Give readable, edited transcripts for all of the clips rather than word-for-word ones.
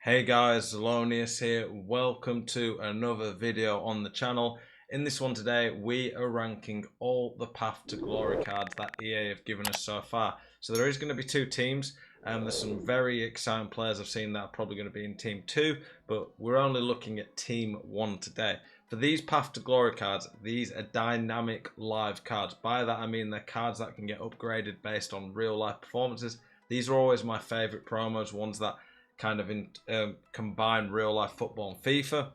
Hey guys, Zelonius here. Welcome to another video on the channel. In this one today, we are ranking all the Path to Glory cards that EA have given us so far. So there is going to be two teams. There's some very exciting players I've seen that are probably going to be in Team 2, but we're only looking at Team 1 today. For these Path to Glory cards, these are dynamic live cards. By that I mean they're cards that can get upgraded based on real life performances. These are always my favourite promos, ones that kind of combine real life football and FIFA.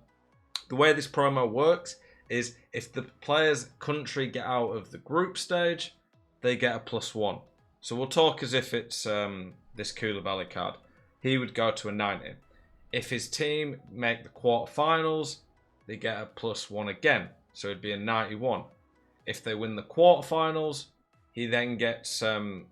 The way this promo works is if the player's country get out of the group stage, they get a +1. So we'll talk as if it's this Koulibaly card. He would go to a 90. If his team make the quarterfinals, they get a +1 again. So it'd be a 91. If they win the quarterfinals, he then gets a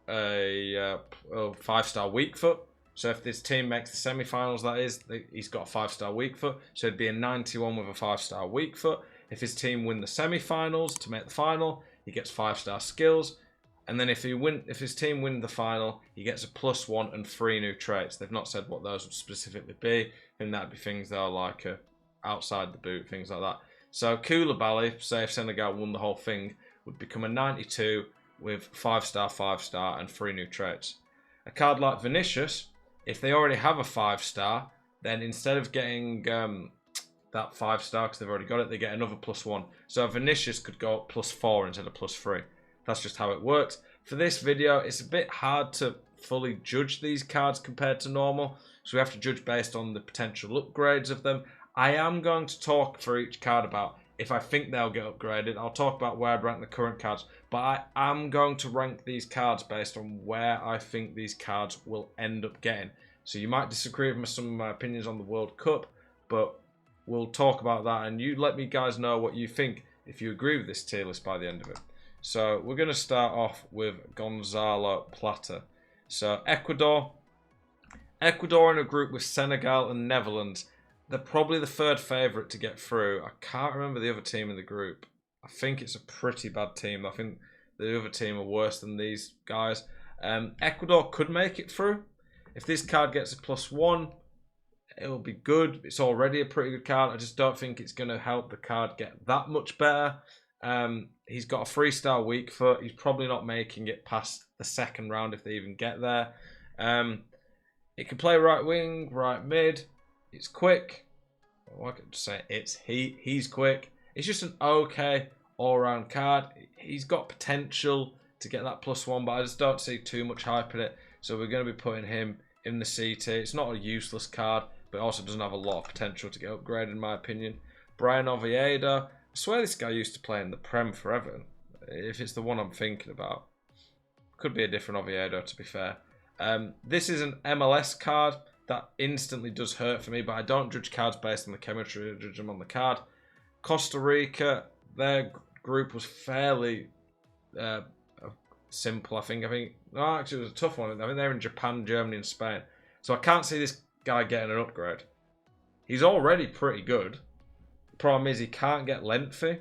5-star weak foot. So if this team makes the semi-finals, that is, he's got a 5-star weak foot. So it'd be a 91 with a 5-star weak foot. If his team win the semi-finals to make the final, he gets 5-star skills. And then if his team win the final, he gets a +1 and 3 new traits. They've not said what those would specifically be. And that'd be things that are like outside the boot, things like that. So Koulibaly, say if Senegal won the whole thing, would become a 92 with 5-star, 5-star, and 3 new traits. A card like Vinicius, if they already have a 5-star, then instead of getting that 5-star, because they've already got it, they get another +1. So Vinicius could go up +4 instead of +3. That's just how it works. For this video, it's a bit hard to fully judge these cards compared to normal. So we have to judge based on the potential upgrades of them. I am going to talk for each card about if I think they'll get upgraded. I'll talk about where I'd rank the current cards. But I am going to rank these cards based on where I think these cards will end up getting. So you might disagree with some of my opinions on the World Cup, but we'll talk about that. And you let me guys know what you think if you agree with this tier list by the end of it. So we're going to start off with Gonzalo Plata. So Ecuador in a group with Senegal and Netherlands. They're probably the third favourite to get through. I can't remember the other team in the group. I think it's a pretty bad team. I think the other team are worse than these guys. Ecuador could make it through. If this card gets a +1, it'll be good. It's already a pretty good card. I just don't think it's going to help the card get that much better. He's got a 3-star weak foot. He's probably not making it past the second round if they even get there. He can play right wing, right mid. It's quick. Well, I could say he's quick. It's just an okay all-round card. He's got potential to get that +1, but I just don't see too much hype in it. So we're going to be putting him in the C tier. It's not a useless card, but it also doesn't have a lot of potential to get upgraded, in my opinion. Brian Oviedo. I swear this guy used to play in the Prem forever. If it's the one I'm thinking about. Could be a different Oviedo, to be fair. This is an MLS card. That instantly does hurt for me, but I don't judge cards based on the chemistry. I judge them on the card. Costa Rica, their group was fairly simple, I think. No, actually, it was a tough one. I think they're in Japan, Germany, and Spain. So I can't see this guy getting an upgrade. He's already pretty good. The problem is he can't get lengthy.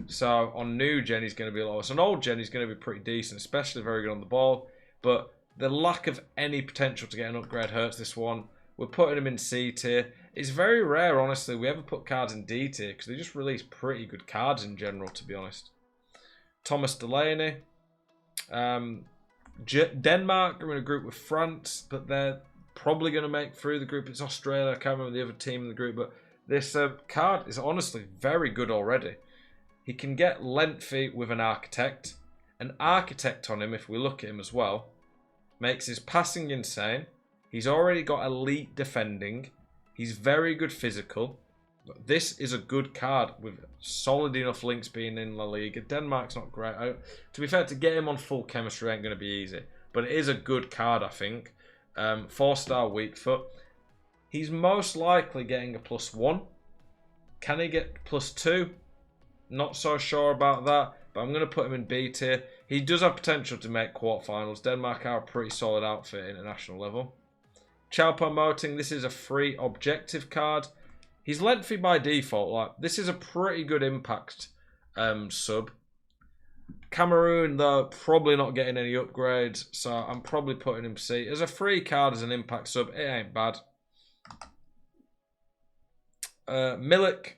So on new gen, he's going to be low. So on old gen, he's going to be pretty decent, especially very good on the ball. But the lack of any potential to get an upgrade hurts this one. We're putting him in C tier. It's very rare, honestly, we ever put cards in D tier because they just release pretty good cards in general, to be honest. Thomas Delaney. Denmark are in a group with France, but they're probably going to make through the group. It's Australia. I can't remember the other team in the group, but this card is honestly very good already. He can get lengthy with an architect. An architect on him, if we look at him as well, makes his passing insane. He's already got elite defending. He's very good physical. This is a good card with solid enough links being in La Liga. Denmark's not great. To be fair, to get him on full chemistry ain't going to be easy. But it is a good card, I think. 4-star weak foot. He's most likely getting a +1. Can he get +2? Not so sure about that. But I'm going to put him in B tier. He does have potential to make quarterfinals. Denmark are a pretty solid outfit at international level. Choupo-Moting, this is a free objective card. He's lengthy by default. Like, this is a pretty good impact sub. Cameroon, though, probably not getting any upgrades. So I'm probably putting him C. As a free card, as an impact sub, it ain't bad. Milik.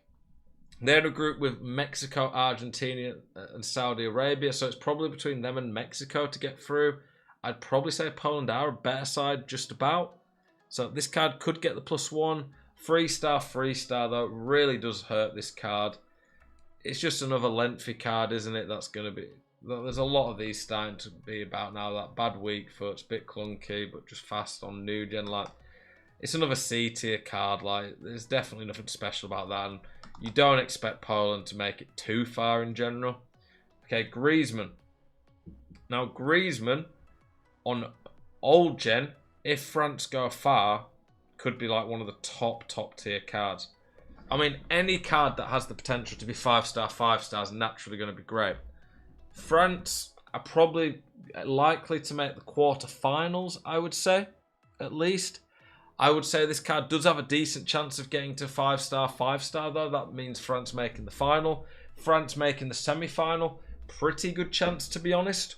They're in a group with Mexico, Argentina, and Saudi Arabia, so it's probably between them and Mexico to get through. I'd probably say Poland are a better side, just about. So this card could get the +1. 3-star, though. It really does hurt this card. It's just another lengthy card, isn't it? That's going to be... There's a lot of these starting to be about now. That bad weak foot's a bit clunky, but just fast on new gen. Like, it's another C tier card. Like, there's definitely nothing special about that. And you don't expect Poland to make it too far in general. Okay, Griezmann. Now, Griezmann, on old gen, if France go far, could be like one of the top tier cards. I mean, any card that has the potential to be 5-star, 5 stars is naturally going to be great. France are probably likely to make the quarterfinals, I would say, at least. I would say this card does have a decent chance of getting to 5-star, 5-star, though. That means France making the final. France making the semi-final. Pretty good chance, to be honest.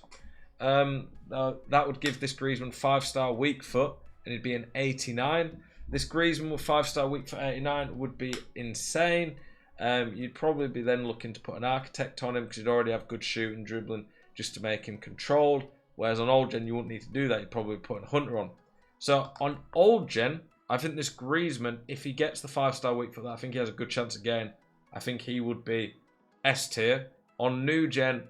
That would give this Griezmann 5-star weak foot, and it'd be an 89. This Griezmann with 5-star weak foot 89 would be insane. You'd probably be then looking to put an architect on him because you'd already have good shooting, dribbling, just to make him controlled. Whereas on old gen, you wouldn't need to do that. You'd probably put a Hunter on. So on old gen, I think this Griezmann, if he gets the 5-star weak foot, I think he has a good chance again. I think he would be S tier. On new gen,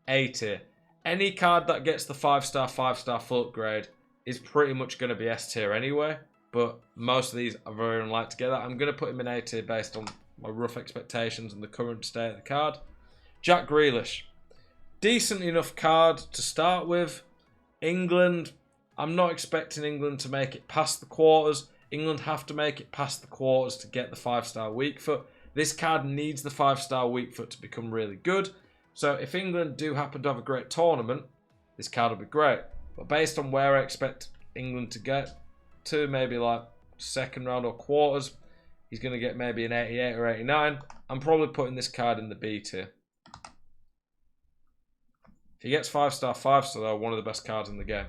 A tier. Any card that gets the 5-star, 5-star full upgrade is pretty much going to be S tier anyway. But most of these are very unlikely to get that. I'm going to put him in A tier based on my rough expectations and the current state of the card. Jack Grealish. Decent enough card to start with. England, I'm not expecting England to make it past the quarters. England have to make it past the quarters to get the 5-star weak foot. This card needs the 5-star weak foot to become really good. So if England do happen to have a great tournament, this card will be great. But based on where I expect England to get to, maybe like second round or quarters, he's going to get maybe an 88 or 89. I'm probably putting this card in the B tier. If he gets 5-star, 5-star, though, one of the best cards in the game.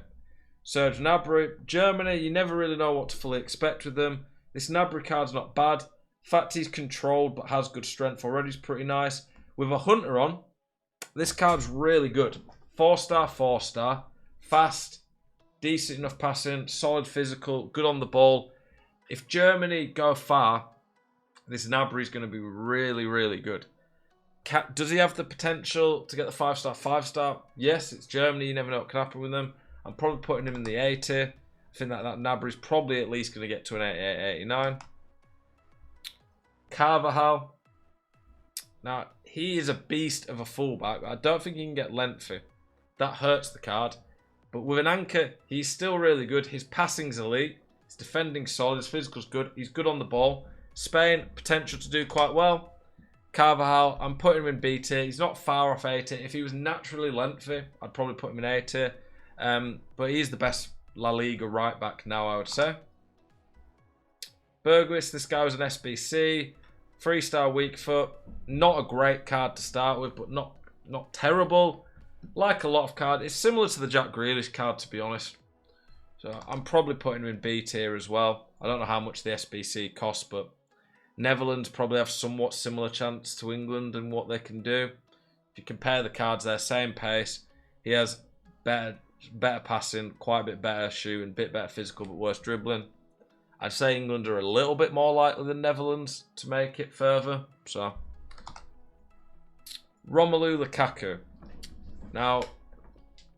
Serge Gnabry. Germany, you never really know what to fully expect with them. This Gnabry card's not bad. The fact he's controlled but has good strength already is pretty nice. With a Hunter on, this card's really good. 4-star, 4-star. Fast, decent enough passing, solid physical, good on the ball. If Germany go far, this Gnabry is going to be really, really good. Does he have the potential to get the 5-star, 5-star? Yes, it's Germany. You never know what can happen with them. I'm probably putting him in the A tier. I think that Gnabry is probably at least going to get to an 88, 89. Carvajal. Now, he is a beast of a fullback. I don't think he can get lengthy. That hurts the card. But with an anchor, he's still really good. His passing's elite. His defending's solid. His physical's good. He's good on the ball. Spain, potential to do quite well. Carvajal, I'm putting him in B tier. He's not far off A tier. If he was naturally lengthy, I'd probably put him in A tier. But he's the best La Liga right back now, I would say. Bergwijn, this guy was an SBC. 3-star weak foot. Not a great card to start with, but not terrible. Like a lot of cards. It's similar to the Jack Grealish card, to be honest. So I'm probably putting him in B tier as well. I don't know how much the SBC costs, but Netherlands probably have somewhat similar chance to England and what they can do. If you compare the cards, they're same pace. He has better passing, quite a bit better shooting, a bit better physical, but worse dribbling. I'd say England are a little bit more likely than Netherlands to make it further. So, Romelu Lukaku. Now,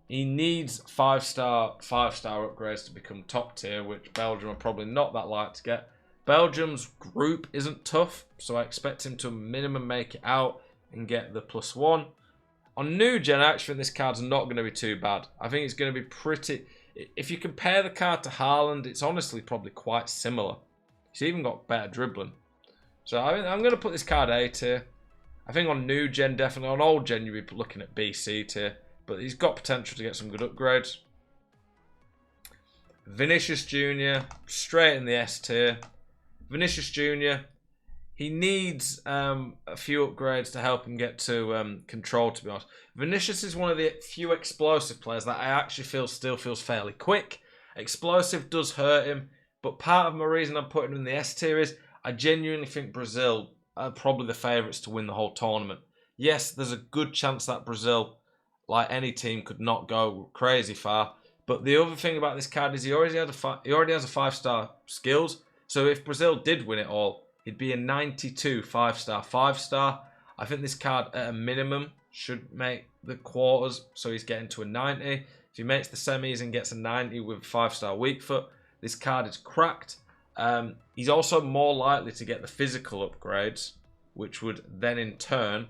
he needs 5-star, 5-star upgrades to become top tier, which Belgium are probably not that likely to get. Belgium's group isn't tough, so I expect him to minimum make it out and get the +1. On new gen, I actually think this card's not going to be too bad. I think it's going to be pretty... If you compare the card to Haaland, it's honestly probably quite similar. He's even got better dribbling. So I'm going to put this card A tier. I think on new gen, definitely. On old gen, you'd be looking at B, C tier. But he's got potential to get some good upgrades. Vinicius Jr, straight in the S tier. Vinicius Jr, he needs a few upgrades to help him get to control, to be honest. Vinicius is one of the few explosive players that I actually feel still feels fairly quick. Explosive does hurt him, but part of my reason I'm putting him in the S tier is I genuinely think Brazil are probably the favourites to win the whole tournament. Yes, there's a good chance that Brazil, like any team, could not go crazy far. But the other thing about this card is he already has a 5-star skills. So if Brazil did win it all, he'd be a 92 5-star 5-star. I think this card at a minimum should make the quarters, so he's getting to a 90. If he makes the semis and gets a 90 with 5-star weak foot, this card is cracked. He's also more likely to get the physical upgrades, which would then in turn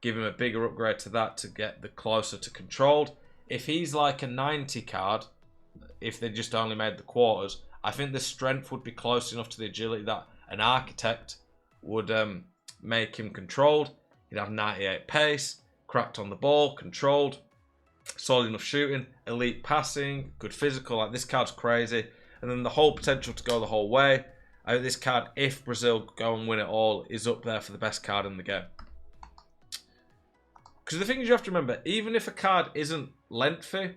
give him a bigger upgrade to that to get the closer to controlled. If he's like a 90 card, if they just only made the quarters, I think the strength would be close enough to the agility that an architect would make him controlled. He'd have 98 pace, cracked on the ball, controlled, solid enough shooting, elite passing, good physical. Like, this card's crazy. And then the whole potential to go the whole way. I think this card, if Brazil go and win it all, is up there for the best card in the game. Because the thing is, you have to remember, even if a card isn't lengthy,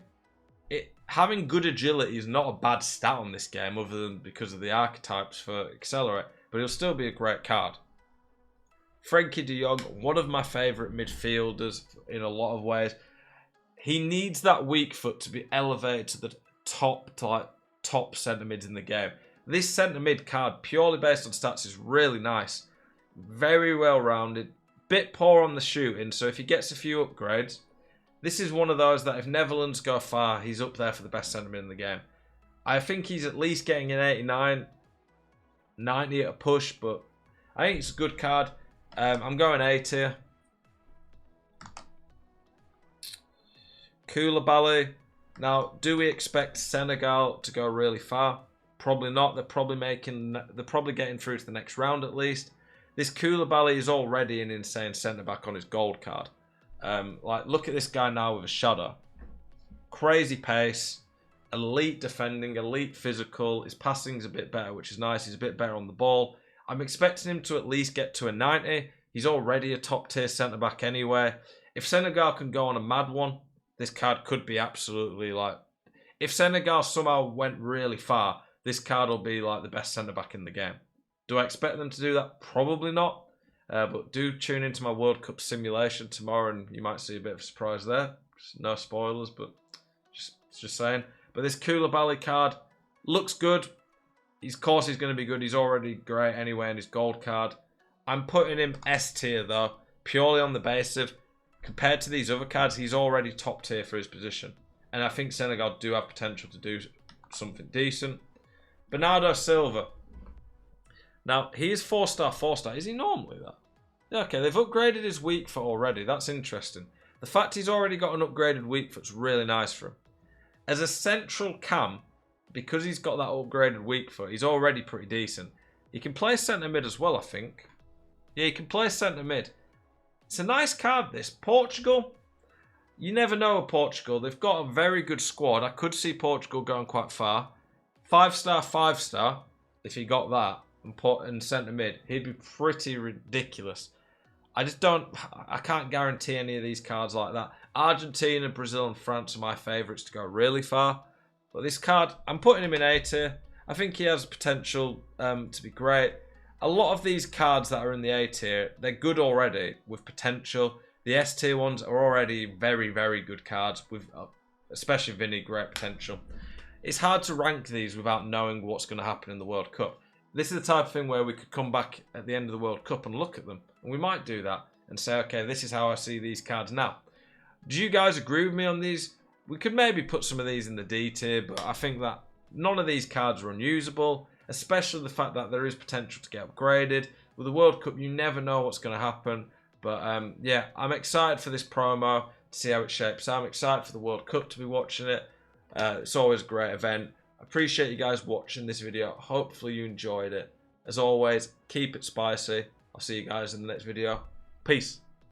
having good agility is not a bad stat on this game, other than because of the archetypes for Accelerate. But it'll still be a great card. Frenkie De Jong, one of my favourite midfielders in a lot of ways. He needs that weak foot to be elevated to the top centre mids in the game. This centre mid card, purely based on stats, is really nice. Very well rounded. Bit poor on the shooting, so if he gets a few upgrades, this is one of those that if Netherlands go far, he's up there for the best centre mid in the game. I think he's at least getting an 89, 90 at a push, but I think it's a good card. I'm going A tier. Koulibaly. Now, do we expect Senegal to go really far? Probably not. They're probably getting through to the next round at least. This Koulibaly is already an insane centre-back on his gold card. Look at this guy now with a shudder. Crazy pace, elite defending, elite physical. His passing's a bit better, which is nice. He's a bit better on the ball. I'm expecting him to at least get to a 90. He's already a top-tier centre-back anyway. If Senegal can go on a mad one, this card could be absolutely like... If Senegal somehow went really far, this card will be like the best centre-back in the game. Do I expect them to do that? Probably not. But do tune into my World Cup simulation tomorrow and you might see a bit of a surprise there. No spoilers, but just saying. But this Koulibaly card looks good. Of course he's going to be good. He's already great anyway in his gold card. I'm putting him S tier though, purely on the basis of, compared to these other cards, he's already top tier for his position. And I think Senegal do have potential to do something decent. Bernardo Silva. Now, he is 4-star, 4-star. Is he normally that? Yeah, okay, they've upgraded his weak foot already. That's interesting. The fact he's already got an upgraded weak foot's really nice for him. As a central cam, because he's got that upgraded weak foot, he's already pretty decent. He can play centre mid as well, I think. Yeah, he can play centre mid. It's a nice card, this. Portugal, you never know with Portugal. They've got a very good squad. I could see Portugal going quite far. 5-star, 5-star, if he got that, and put in centre mid, he'd be pretty ridiculous. I can't guarantee any of these cards like that. Argentina, Brazil and France are my favourites to go really far. But this card, I'm putting him in A tier. I think he has potential to be great. A lot of these cards that are in the A tier, they're good already with potential. The S tier ones are already very, very good cards with, especially Vinny, great potential. It's hard to rank these without knowing what's going to happen in the World Cup. This is the type of thing where we could come back at the end of the World Cup and look at them. And we might do that and say, okay, this is how I see these cards now. Do you guys agree with me on these? We could maybe put some of these in the D tier, but I think that none of these cards are unusable, especially the fact that there is potential to get upgraded. With the World Cup, you never know what's going to happen. But yeah, I'm excited for this promo to see how it shapes out. I'm excited for the World Cup to be watching it. It's always a great event. I appreciate you guys watching this video. Hopefully you enjoyed it. As always, keep it spicy. I'll see you guys in the next video. Peace.